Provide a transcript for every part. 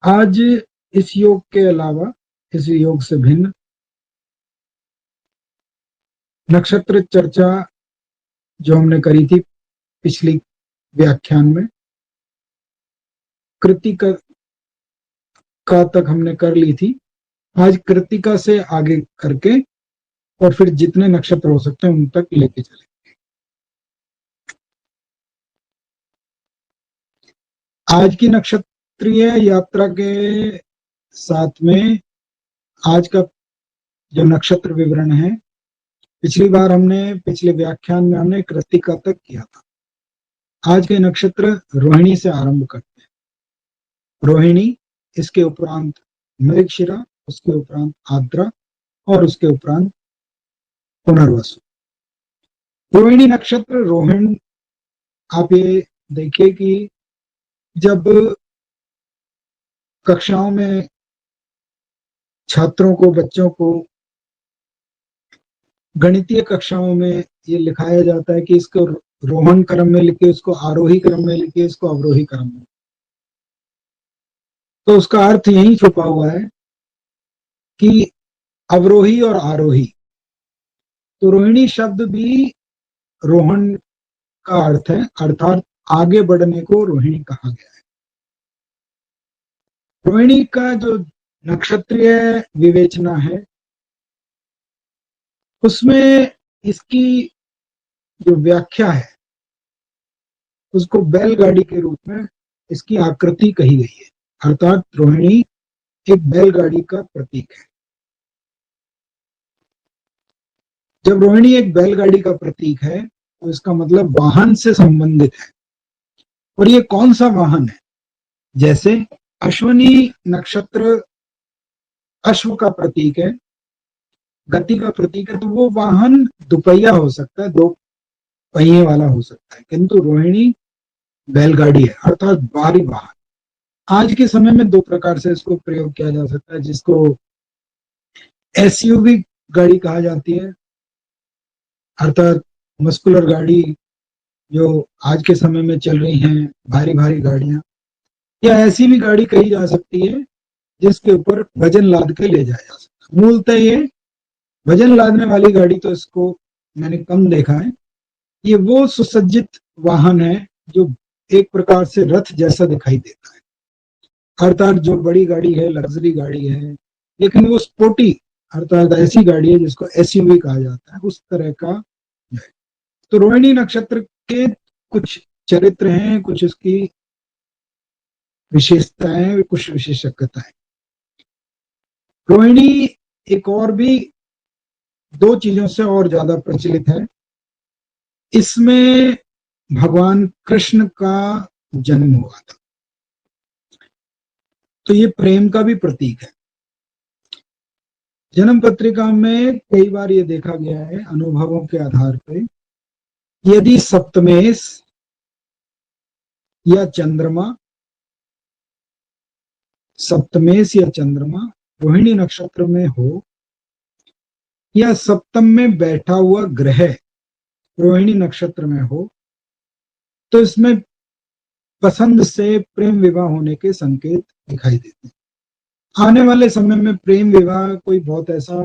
आज इस योग के अलावा, इस योग से भिन्न नक्षत्र चर्चा जो हमने करी थी पिछली व्याख्यान में, कृतिका का तक हमने कर ली थी। आज कृतिका से आगे करके और फिर जितने नक्षत्र हो सकते हैं उन तक लेके चले। आज की नक्षत्रीय यात्रा के साथ में आज का जो नक्षत्र विवरण है, पिछली बार पिछले व्याख्यान में हमने कृतिका तक किया था। आज के नक्षत्र रोहिणी से आरंभ करते हैं। रोहिणी, इसके उपरांत मृगशिरा, उसके उपरांत आद्रा और उसके उपरांत पुनर्वसु। रोहिणी नक्षत्र, रोहिण, आप ये देखिए कि जब कक्षाओं में छात्रों को, बच्चों को गणितीय कक्षाओं में ये लिखाया जाता है कि इसको रोहन क्रम में लिखे, इसको आरोही क्रम में लिखे, इसको अवरोही क्रम में, तो उसका अर्थ यही छुपा हुआ है कि अवरोही और आरोही। तो रोहिणी शब्द भी रोहन का अर्थ है, अर्थात आगे बढ़ने को रोहिणी कहा गया है। रोहिणी का जो नक्षत्रीय विवेचना है उसमें इसकी जो व्याख्या है उसको बैलगाड़ी के रूप में इसकी आकृति कही गई है, अर्थात रोहिणी एक बैलगाड़ी का प्रतीक है। जब रोहिणी एक बैलगाड़ी का प्रतीक है तो इसका मतलब वाहन से संबंधित है। और ये कौन सा वाहन है? जैसे अश्विनी नक्षत्र अश्व का प्रतीक है, गति का प्रतीक है, तो वो वाहन दुपहिया हो सकता है, दो पहिए वाला हो सकता है, किंतु रोहिणी बैलगाड़ी है, अर्थात भारी वाहन। आज के समय में दो प्रकार से इसको प्रयोग किया जा सकता है, जिसको एसयूवी गाड़ी कहा जाती है, अर्थात मस्कुलर गाड़ी जो आज के समय में चल रही हैं, भारी भारी गाड़ियां, या ऐसी भी गाड़ी कही जा सकती है जिसके ऊपर वजन लाद के ले जाया जा सकता है। मूलतः ये वजन लादने वाली गाड़ी तो इसको मैंने कम देखा है। ये वो सुसज्जित वाहन है जो एक प्रकार से रथ जैसा दिखाई देता है, अर्थात जो बड़ी गाड़ी है, लग्जरी गाड़ी है, लेकिन वो स्पोर्टी, अर्थात ऐसी गाड़ी है जिसको एसयूवी कहा जाता है, उस तरह का है। तो रोहिणी नक्षत्र के कुछ चरित्र हैं, कुछ उसकी विशेषताएं, कुछ विशेषज्ञताएं। रोहिणी एक और भी दो चीजों से और ज्यादा प्रचलित है। इसमें भगवान कृष्ण का जन्म हुआ था, तो ये प्रेम का भी प्रतीक है। जन्म पत्रिका में कई बार ये देखा गया है अनुभवों के आधार पर, यदि सप्तमेश या चंद्रमा, सप्तमेश या चंद्रमा रोहिणी नक्षत्र में हो, या सप्तम में बैठा हुआ ग्रह रोहिणी नक्षत्र में हो, तो इसमें पसंद से प्रेम विवाह होने के संकेत दिखाई देते हैं। आने वाले समय में प्रेम विवाह कोई बहुत ऐसा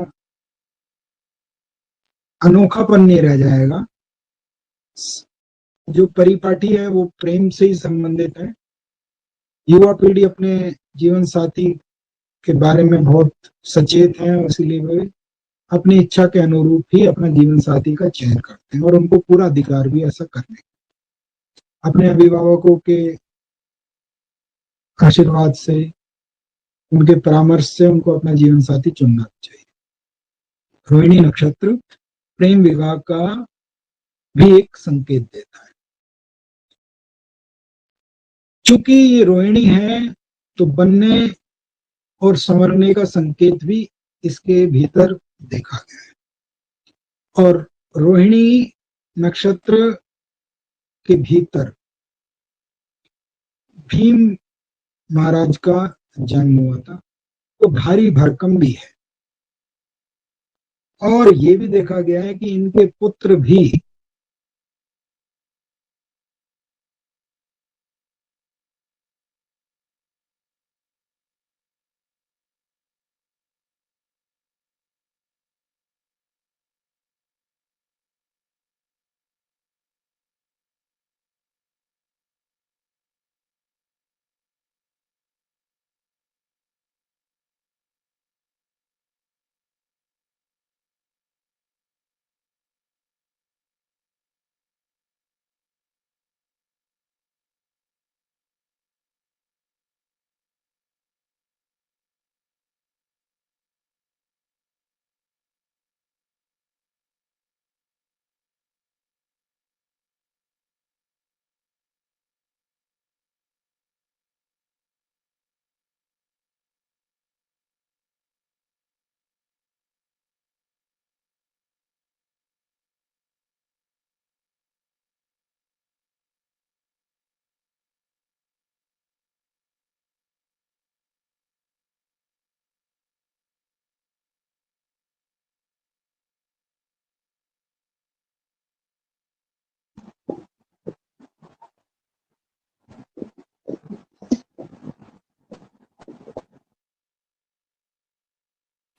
अनोखापन नहीं रह जाएगा। जो परिपाटी है वो प्रेम से ही संबंधित है। युवा पीढ़ी अपने जीवन साथी के बारे में बहुत सचेत है, इसीलिए वे अपनी इच्छा के अनुरूप ही अपना जीवन साथी का चयन करते हैं और उनको पूरा अधिकार भी ऐसा करने का। अपने अभिभावकों के आशीर्वाद से, उनके परामर्श से उनको अपना जीवन साथी चुनना चाहिए। रोहिणी नक्षत्र प्रेम विवाह का भी एक संकेत देता है। चूंकि ये रोहिणी है तो बनने और संवरने का संकेत भी इसके भीतर देखा गया है। और रोहिणी नक्षत्र के भीतर भीम महाराज का जन्म हुआ था, तो भारी भरकम भी है। और ये भी देखा गया है कि इनके पुत्र भी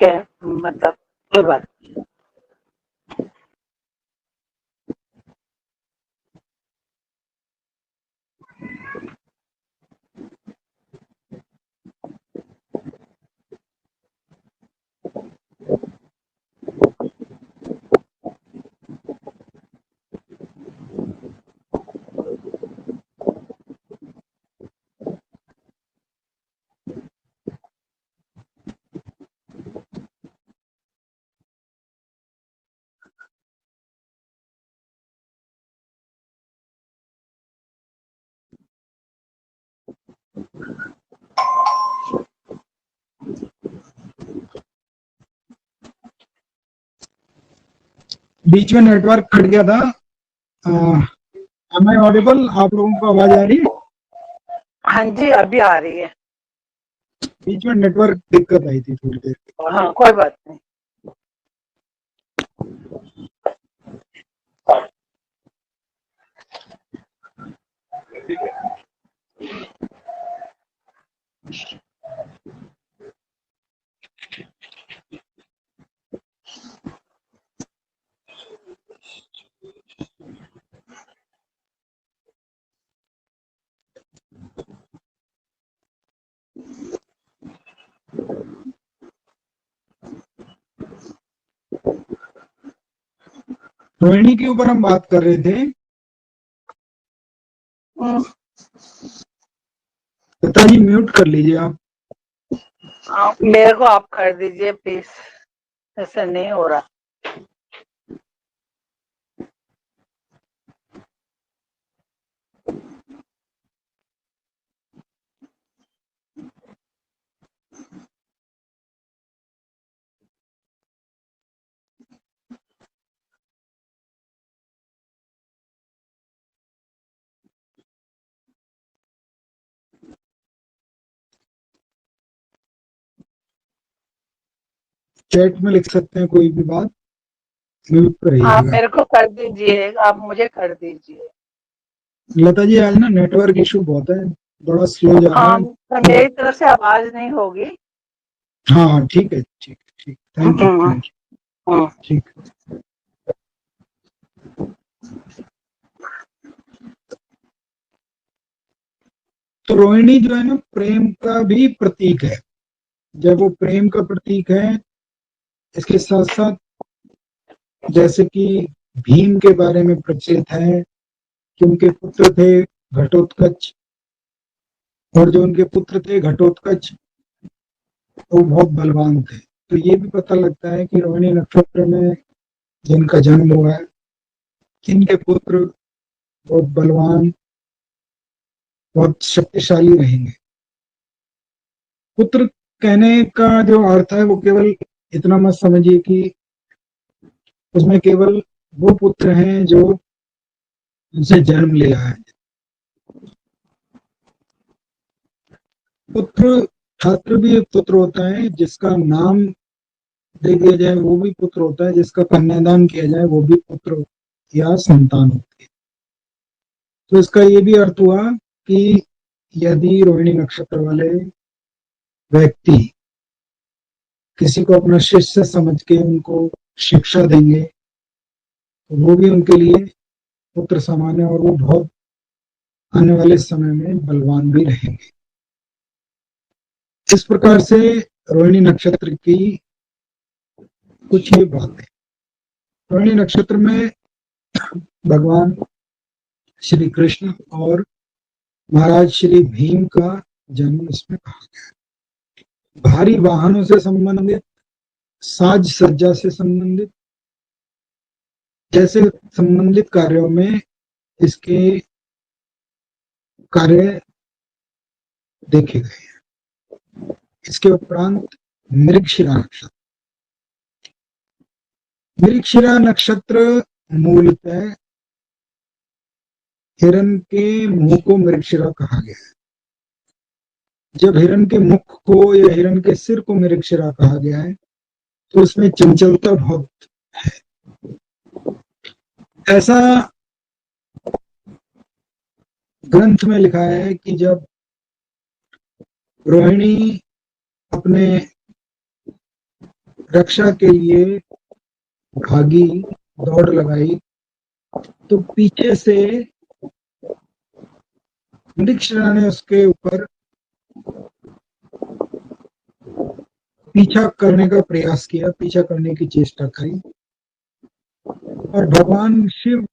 ठीक है, मतलब कोई बात। बीच में नेटवर्क कट गया था। Am I audible? आप लोगों को आवाज आ रही है? हाँ जी, अभी आ रही है। बीच में नेटवर्क दिक्कत आई थी थोड़ी देर। हाँ, कोई बात नहीं। रोहिणी के ऊपर हम बात कर रहे थे। पिताजी म्यूट कर लीजिए आप। मेरे को आप कर दीजिए प्लीज, ऐसा नहीं हो रहा। चैट में लिख सकते हैं कोई भी बात, म्यूट पर आप रहिएगा। मेरे को कर दीजिए, आप मुझे कर दीजिए। लता जी आज ना नेटवर्क इशू बहुत है, बड़ा स्लो जा रहा हाँ, है। तो मेरी तरफ से आवाज नहीं होगी। हाँ ठीक है, ठीक ठीक, थैंक यू थैंक यू, ठीक। तो रोहिणी जो है ना प्रेम का भी प्रतीक है। जब वो प्रेम का प्रतीक है, इसके साथ साथ जैसे कि भीम के बारे में प्रचलित है कि उनके पुत्र थे घटोत्कच, और जो उनके पुत्र थे घटोत्कच वो बहुत बलवान थे। तो ये भी पता लगता है कि रोहिणी नक्षत्र में जिनका जन्म हुआ है, जिनके पुत्र बहुत बलवान, बहुत शक्तिशाली रहेंगे। पुत्र कहने का जो अर्थ है वो केवल इतना मत समझिए कि उसमें केवल वो पुत्र हैं जो उनसे जन्म लिया है। पुत्र, छात्र भी एक पुत्र होता है, जिसका नाम दे दिया जाए वो भी पुत्र होता है, जिसका कन्यादान किया जाए वो भी पुत्र या संतान होती है। तो इसका ये भी अर्थ हुआ कि यदि रोहिणी नक्षत्र वाले व्यक्ति किसी को अपना शिष्य समझ के उनको शिक्षा देंगे तो वो भी उनके लिए पुत्र समान है, और वो बहुत आने वाले समय में बलवान भी रहेंगे। इस प्रकार से रोहिणी नक्षत्र की कुछ ये बातें। रोहिणी नक्षत्र में भगवान श्री कृष्ण और महाराज श्री भीम का जन्म इसमें कहा गया। भारी वाहनों से संबंधित, साज सज्जा से संबंधित, जैसे संबंधित कार्यों में इसके कार्य देखे गए हैं। इसके उपरांत मृगशिरा नक्षत्र। मृगशिरा नक्षत्र मूलतः हिरण के मुंह को मृगशिरा कहा गया है। जब हिरण के मुख को या हिरण के सिर को मृगशिरा कहा गया है तो उसमें चंचलता बहुत है। ऐसा ग्रंथ में लिखा है कि जब रोहिणी अपने रक्षा के लिए भागी, दौड़ लगाई, तो पीछे से मृगशिरा ने उसके ऊपर पीछा करने का प्रयास किया, पीछा करने की चेष्टा करी, और भगवान शिव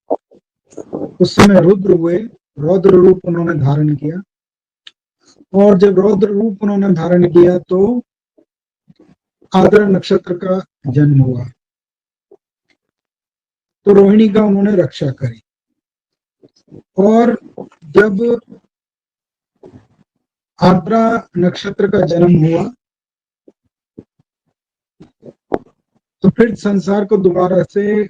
उस समय रुद्र हुए, रौद्र रूप उन्होंने धारण किया, और जब रौद्र रूप उन्होंने धारण किया तो आर्द्रा नक्षत्र का जन्म हुआ। तो रोहिणी का उन्होंने रक्षा करी, और जब आर्द्रा नक्षत्र का जन्म हुआ तो फिर संसार को दोबारा से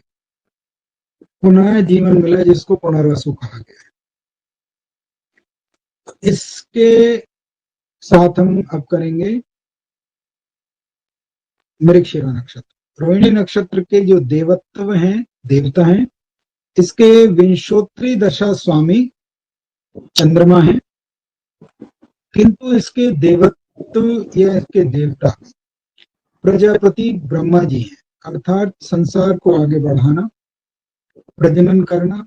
पुनः जीवन मिला, जिसको पुनर्वसु कहा गया। इसके साथ हम अब करेंगे मृगशिरा नक्षत्र। रोहिणी नक्षत्र के जो देवत्व हैं, देवता हैं, इसके विंशोत्तरी दशा स्वामी चंद्रमा है, किंतु इसके देवत्व या इसके देवता प्रजापति ब्रह्मा जी हैं, अर्थात संसार को आगे बढ़ाना, प्रजनन करना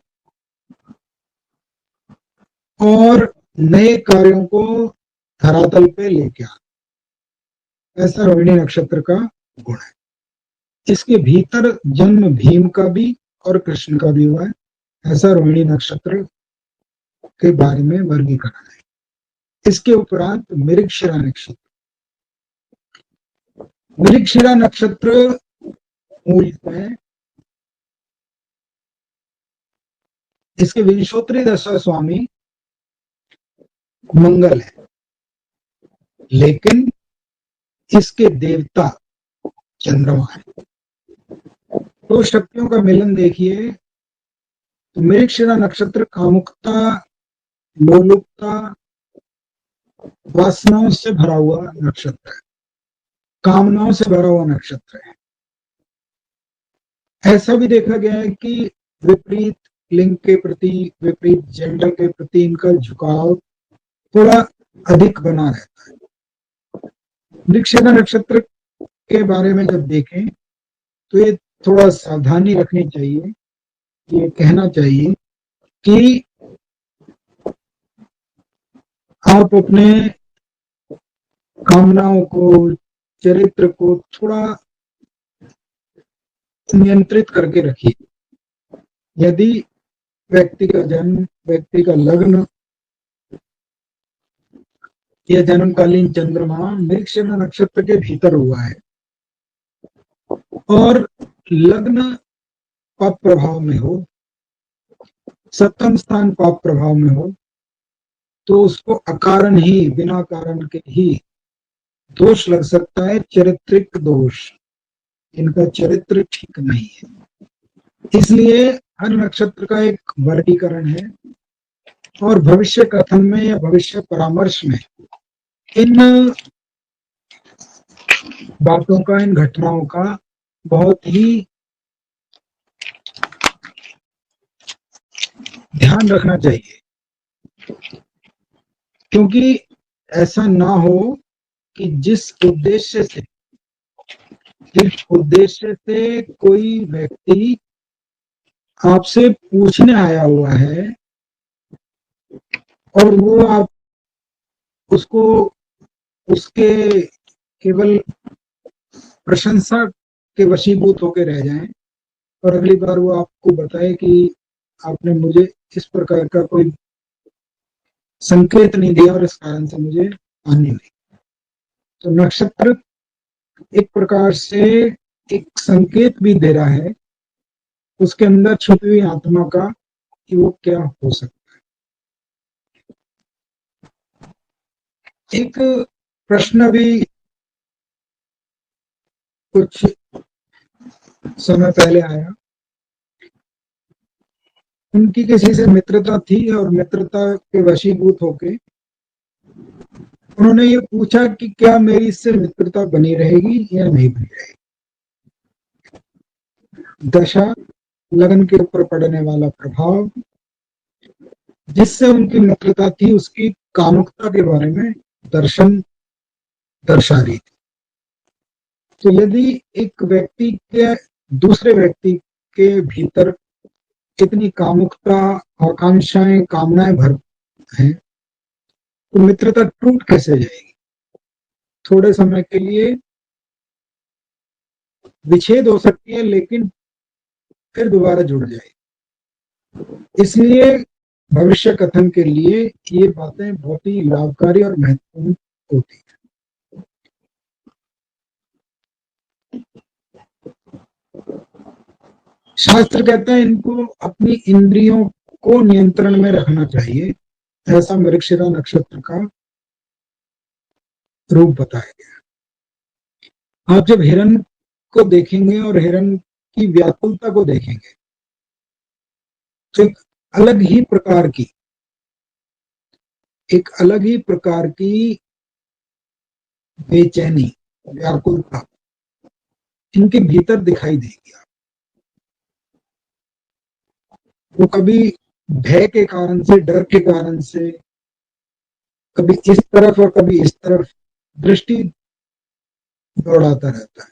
और नए कार्यों को धरातल पे लेके आना, ऐसा रोहिणी नक्षत्र का गुण है। इसके भीतर जन्म भीम का भी और कृष्ण का भी हुआ है, ऐसा रोहिणी नक्षत्र के बारे में वर्गीकरण है। इसके उपरांत मृगशिरा नक्षत्र। मृगशिरा नक्षत्र मूलतः इसके विंशोत्तरी दशा स्वामी मंगल है, लेकिन इसके देवता चंद्रमा है। तो शक्तियों का मिलन देखिए, तो मृगशिरा नक्षत्र कामुकता, लोलुपता, वासनाओं से भरा हुआ नक्षत्र है, कामनाओं से भरा हुआ नक्षत्र है। ऐसा भी देखा गया है कि विपरीत लिंग के प्रति, विपरीत जेंडर के प्रति इनका झुकाव थोड़ा अधिक बना रहता है। मृगशिरा नक्षत्र के बारे में जब देखें तो ये थोड़ा सावधानी रखनी चाहिए, ये कहना चाहिए कि आप अपने कामनाओं को, चरित्र को थोड़ा नियंत्रित करके रखिए। यदि व्यक्ति का जन्म, व्यक्ति का लग्न या जन्मकालीन चंद्रमा मृगशिरा नक्षत्र के भीतर हुआ है और लग्न पाप प्रभाव में हो, सप्तम स्थान पाप प्रभाव में हो, तो उसको अकारण ही, बिना कारण के ही दोष लग सकता है, चरित्रिक दोष। इनका चरित्र ठीक नहीं है। इसलिए हर नक्षत्र का एक वर्गीकरण है, और भविष्य कथन में या भविष्य परामर्श में इन बातों का, इन घटनाओं का बहुत ही ध्यान रखना चाहिए, क्योंकि ऐसा ना हो कि जिस उद्देश्य से कोई व्यक्ति आपसे पूछने आया हुआ है और वो आप उसको उसके केवल प्रशंसा के वशीभूत होकर रह जाएं, और अगली बार वो आपको बताए कि आपने मुझे इस प्रकार का कोई संकेत नहीं दिया और इस कारण से मुझे हानि हुई। तो नक्षत्र एक प्रकार से एक संकेत भी दे रहा है उसके अंदर छुपी हुई आत्मा का, कि वो क्या हो सकता है। एक प्रश्न भी कुछ समय पहले आया, उनकी किसी से मित्रता थी और मित्रता के वशीभूत होके उन्होंने ये पूछा कि क्या मेरी इससे मित्रता बनी रहेगी या नहीं बनी रहेगी। दशा, लगन के ऊपर पड़ने वाला प्रभाव, जिससे उनकी मित्रता थी, उसकी कामुकता के बारे में दर्शन दर्शा रही थी। तो यदि एक व्यक्ति के दूसरे व्यक्ति के भीतर कितनी कामुकता, आकांक्षाएं, कामनाएं भर हैं, तो मित्रता टूट कैसे जाएगी? थोड़े समय के लिए विच्छेद हो सकती है, लेकिन फिर दोबारा जुड़ जाएगी। इसलिए भविष्य कथन के लिए ये बातें बहुत ही लाभकारी और महत्वपूर्ण होती है। शास्त्र कहते हैं इनको अपनी इंद्रियों को नियंत्रण में रखना चाहिए, ऐसा मृगशिरा नक्षत्र का रूप बताया गया। आप जब हिरण को देखेंगे और हिरण की व्याकुलता को देखेंगे तो एक अलग ही प्रकार की बेचैनी, व्याकुलता इनके भीतर दिखाई देगी। वो कभी भय के कारण से, डर के कारण से, कभी इस तरफ और कभी इस तरफ दृष्टि दौड़ाता रहता है।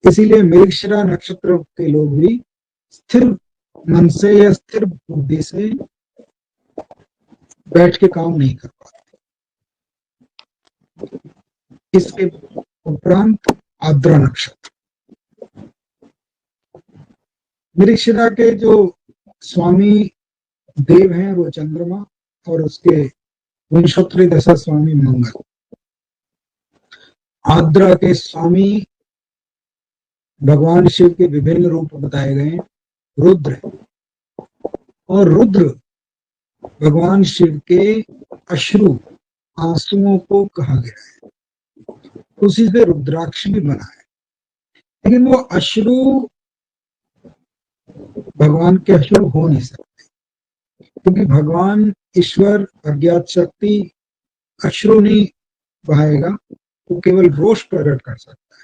इसीलिए मृगशिरा नक्षत्र के लोग भी स्थिर मन से या स्थिर बुद्धि से बैठ के काम नहीं कर पाते। इसके उपरांत आर्द्रा नक्षत्र, मृगशिरा के जो स्वामी देव हैं वो चंद्रमा और उसके विंशोत्तरी दशा स्वामी मंगल। आर्द्रा के स्वामी भगवान शिव के विभिन्न रूप बताए गए, रुद्र, और रुद्र भगवान शिव के अश्रु, आंसुओं को कहा गया है, उसी से रुद्राक्ष भी बना है। लेकिन वो अश्रु भगवान के अश्रु हो नहीं सकते, क्योंकि भगवान ईश्वर अज्ञात शक्ति अश्रु नहीं बहाएगा, वो केवल रोष प्रकट कर सकता है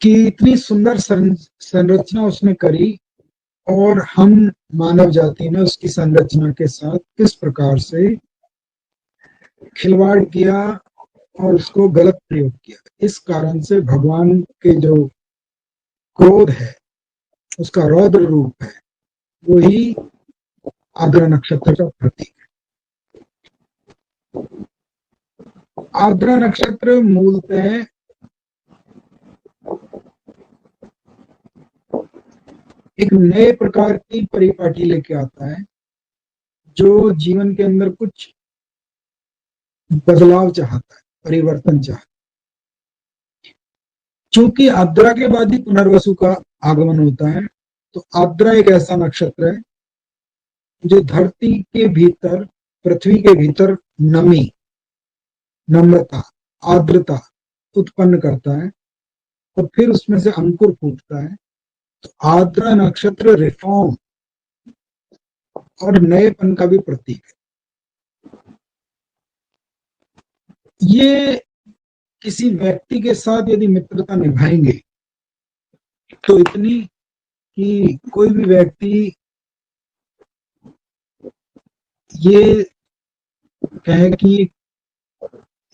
कि इतनी सुंदर संरचना उसने करी और हम मानव जाति ने उसकी संरचना के साथ किस प्रकार से खिलवाड़ किया और उसको गलत प्रयोग किया। इस कारण से भगवान के जो क्रोध है, उसका रौद्र रूप है, वही आर्द्रा नक्षत्र का प्रतीक है। आर्द्रा नक्षत्र मूलतः एक नए प्रकार की परिपाटी लेके आता है, जो जीवन के अंदर कुछ बदलाव चाहता है, परिवर्तन चाहता है। क्योंकि आर्द्रा के बाद ही पुनर्वसु का आगमन होता है, तो आर्द्रा एक ऐसा नक्षत्र है जो धरती के भीतर, पृथ्वी के भीतर नमी, नम्रता, आर्द्रता उत्पन्न करता है और फिर उसमें से अंकुर फूटता है। तो आर्द्रा नक्षत्र रिफॉर्म और नएपन का भी प्रतीक है। ये किसी व्यक्ति के साथ यदि मित्रता निभाएंगे तो इतनी कि कोई भी व्यक्ति ये कहे कि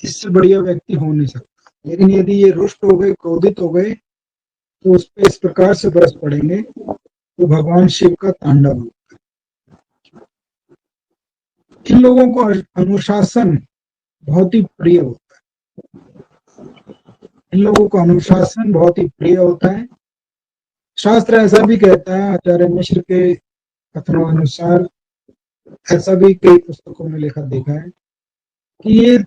इससे बढ़िया व्यक्ति हो नहीं सकता, लेकिन यदि ये रुष्ट हो गए, क्रोधित हो गए, तो उस पर इस प्रकार से बरस पड़ेंगे तो भगवान शिव का तांडव होगा। इन लोगों को अनुशासन बहुत ही प्रिय होता है। इन लोगों को अनुशासन बहुत ही प्रिय होता है। शास्त्र ऐसा भी कहता है, आचार्य मिश्र के कथनानुसार, ऐसा भी कई पुस्तकों में लिखा देखा है कि ये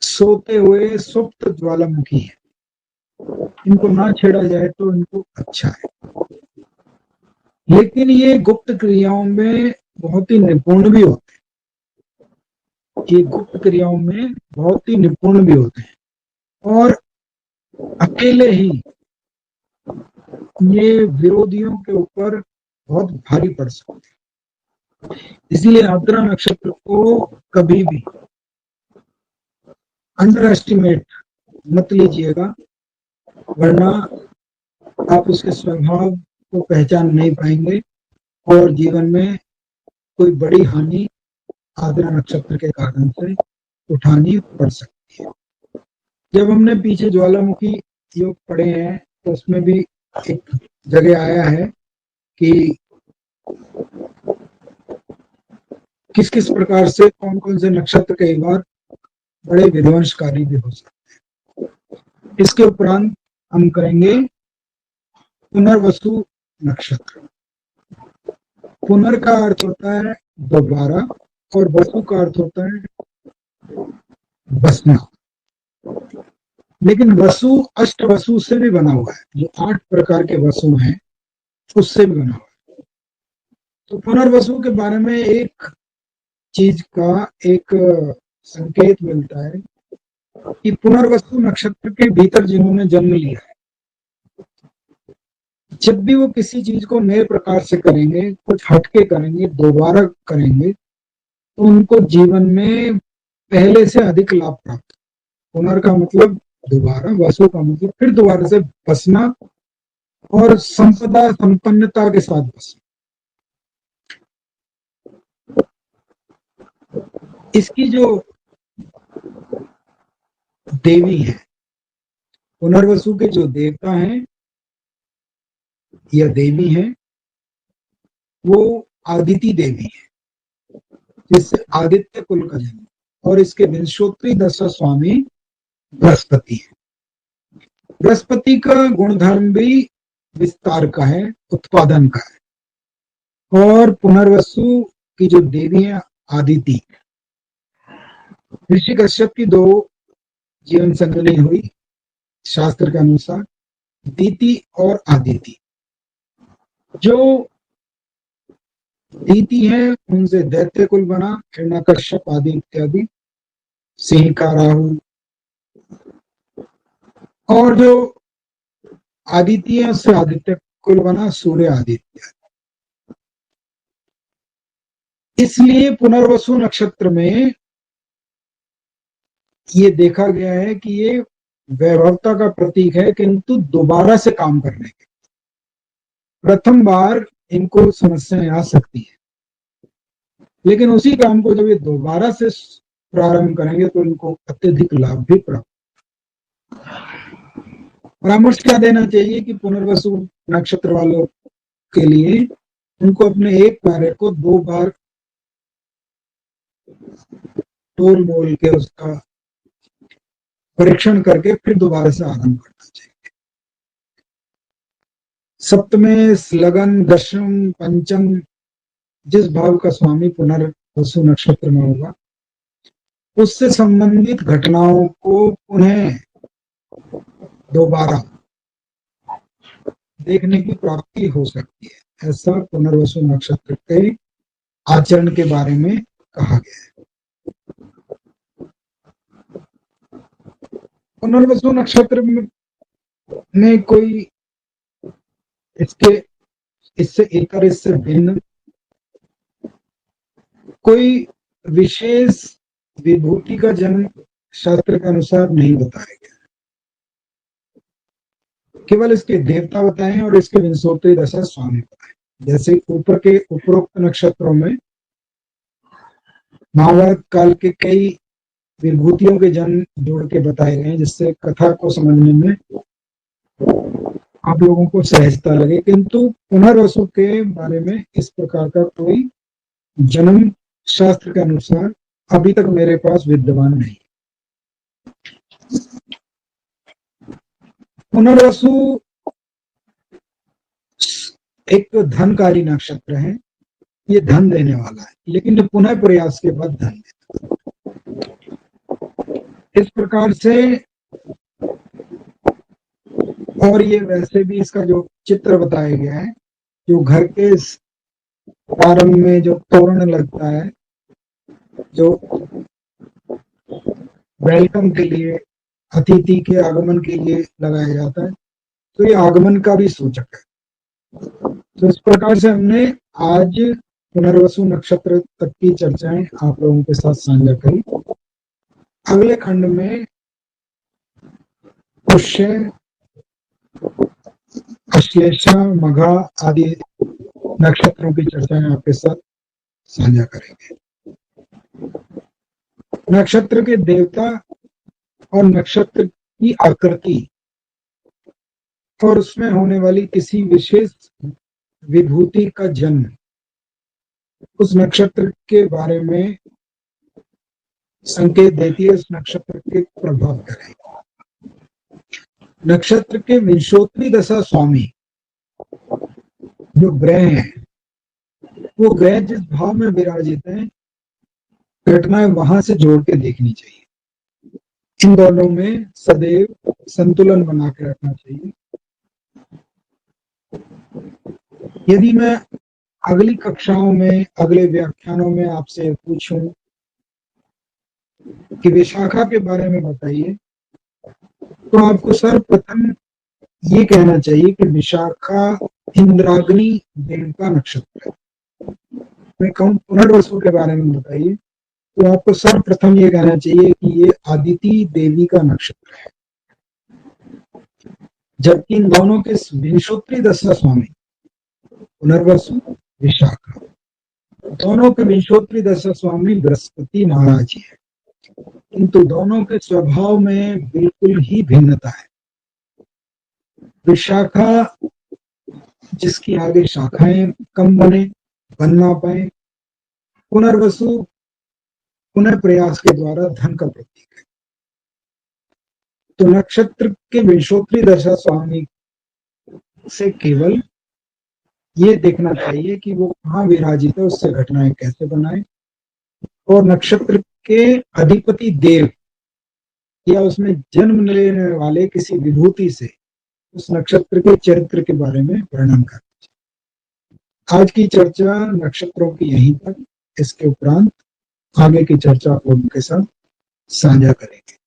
सोते हुए सुप्त ज्वालामुखी है, इनको ना छेड़ा जाए तो इनको अच्छा है। लेकिन ये गुप्त क्रियाओं में बहुत ही निपुण भी होते हैं। ये गुप्त क्रियाओं में बहुत ही निपुण भी होते हैं और अकेले ही ये विरोधियों के ऊपर बहुत भारी पड़ सकते हैं। इसलिए आर्द्रा नक्षत्र को कभी भी अंडर एस्टिमेट मत लीजिएगा, वरना आप उसके स्वभाव को पहचान नहीं पाएंगे और जीवन में कोई बड़ी हानि आर्द्रा नक्षत्र के कारण से उठानी पड़ सकती है। जब हमने पीछे ज्वालामुखी योग पढ़े हैं तो उसमें भी एक जगह आया है कि किस किस प्रकार से कौन कौन से नक्षत्र कई बार बड़े विध्वंसकारी भी हो सकते हैं। इसके उपरांत हम करेंगे पुनर्वसु नक्षत्र। पुनर का अर्थ होता है दोबारा और वसु का अर्थ होता है बसना। लेकिन वसु अष्ट वसु से भी बना हुआ है, जो 8 प्रकार के वसु हैं उससे भी बना हुआ है। तो पुनर्वसु के बारे में एक चीज का एक संकेत मिलता है कि पुनर्वसु नक्षत्र के भीतर जिन्होंने जन्म लिया है, जब भी वो किसी चीज को नए प्रकार से करेंगे, कुछ हटके करेंगे, दोबारा करेंगे, तो उनको जीवन में पहले से अधिक लाभ प्राप्त। पुनर का मतलब दोबारा, वसु का मतलब फिर दोबारा से बसना और संपदा संपन्नता के साथ बसना। इसकी जो देवी है, पुनर्वसु के जो देवता हैं या देवी हैं, वो आदिति देवी है, जिससे आदित्य कुल का जन्म, और इसके विंशोत्तरी दशा स्वामी बृहस्पति है। बृहस्पति का गुणधर्म भी विस्तार का है, उत्पादन का है। और पुनर्वसु की जो देवी है आदिति, ऋषि कश्यप की 2 जीवन संगनी हुई शास्त्र के अनुसार, दीति और आदिति। जो दीति है उनसे दैत्य कुल बना, हिरण्यकश्यप आदि इत्यादि, सिंह का राहु। और जो आदित्य है उससे आदित्य कुल बना, सूर्य आदित्य। इसलिए पुनर्वसु नक्षत्र में ये देखा गया है कि ये वैभवता का प्रतीक है, किंतु दोबारा से काम करने के। प्रथम बार इनको समस्याएं आ सकती है, लेकिन उसी काम को जब ये दोबारा से प्रारंभ करेंगे तो इनको अत्यधिक लाभ भी प्राप्त। परामर्श क्या देना चाहिए कि पुनर्वसु नक्षत्र वालों के लिए उनको अपने एक कार्य को 2 बार तोल मोल के उसका परीक्षण करके फिर दोबारा से आरंभ करना चाहिए। सप्तमे, लगन, दशम, पंचम, जिस भाव का स्वामी पुनर्वसु नक्षत्र में होगा, उससे संबंधित घटनाओं को पुनः दोबारा देखने की प्राप्ति हो सकती है। ऐसा पुनर्वसु नक्षत्र के आचरण के बारे में कहा गया है। पुनर्वसु नक्षत्र में कोई इससे इतर, इससे भिन्न कोई विशेष विभूति का जन्म शास्त्र के अनुसार नहीं बताया गया, केवल इसके देवता बताए हैं और इसके विंशोत्तरी दशा स्वामी बताए। जैसे ऊपर के उपरोक्त नक्षत्रों में महाभारत काल के कई विभूतियों के जन्म जोड़ के बताए गए हैं, जिससे कथा को समझने में आप लोगों को सहजता लगे। किंतु पुनर्वसु के बारे में इस प्रकार का कोई जन्म शास्त्र के अनुसार अभी तक मेरे पास विद्यमान नहीं। पुनर्वसु एक धनकारी नक्षत्र है, ये धन देने वाला है, लेकिन जो पुनः प्रयास के बाद धन देता है। इस प्रकार से, और ये वैसे भी इसका जो चित्र बताया गया है, जो घर के प्रारंभ में जो तोरण लगता है, जो वेलकम के लिए, अतिथि के आगमन के लिए लगाया जाता है, तो ये आगमन का भी सूचक है। तो इस प्रकार से हमने आज पुनर्वसु नक्षत्र तक की चर्चाएं आप लोगों के साथ साझा करी। अगले खंड में पुष्य, अश्लेषा, मघा आदि नक्षत्रों की चर्चाएं आपके साथ साझा करेंगे। नक्षत्र के देवता और नक्षत्र की आकृति और उसमें होने वाली किसी विशेष विभूति का जन्म उस नक्षत्र के बारे में संकेत देती है, उस नक्षत्र के प्रभाव करेगा। नक्षत्र के विंशोत्तरी दशा स्वामी जो ग्रह हैं, वो ग्रह जिस भाव में विराजित हैं, घटनाएं वहां से जोड़ के देखनी चाहिए। इन दोनों में सदैव संतुलन बना के रखना चाहिए। यदि मैं अगली कक्षाओं में, अगले व्याख्यानों में आपसे पूछूं कि विशाखा के बारे में बताइए, तो आपको सर्वप्रथम ये कहना चाहिए कि विशाखा इंद्राग्नि देव का नक्षत्र है। मैं कहूँ पुनर्वसु के बारे में बताइए, तो आपको सर्वप्रथम ये कहना चाहिए कि ये आदिति देवी का नक्षत्र है। जबकि इन दोनों के विंशोत्तरी दशा स्वामी पुनर्वसु, विशाखा, दोनों के विंशोत्तरी दशा स्वामी बृहस्पति महाराज जी है, किंतु दोनों के स्वभाव में बिल्कुल ही भिन्नता है। विशाखा जिसकी आगे शाखाएं कम बन ना पाए, पुनर्वसु पुनः प्रयास के द्वारा धन का प्रतीक है। तो नक्षत्र के विंशोत्तरी दशा स्वामी से केवल ये देखना चाहिए कि वो कहाँ विराजित है, उससे घटनाएं कैसे बनाए, और नक्षत्र के अधिपति देव या उसमें जन्म लेने वाले किसी विभूति से उस नक्षत्र के चरित्र के बारे में वर्णन करना। आज की चर्चा नक्षत्रों की यहीं तक। इसके उपरांत आगे की चर्चा को उनके साथ साझा करेंगे।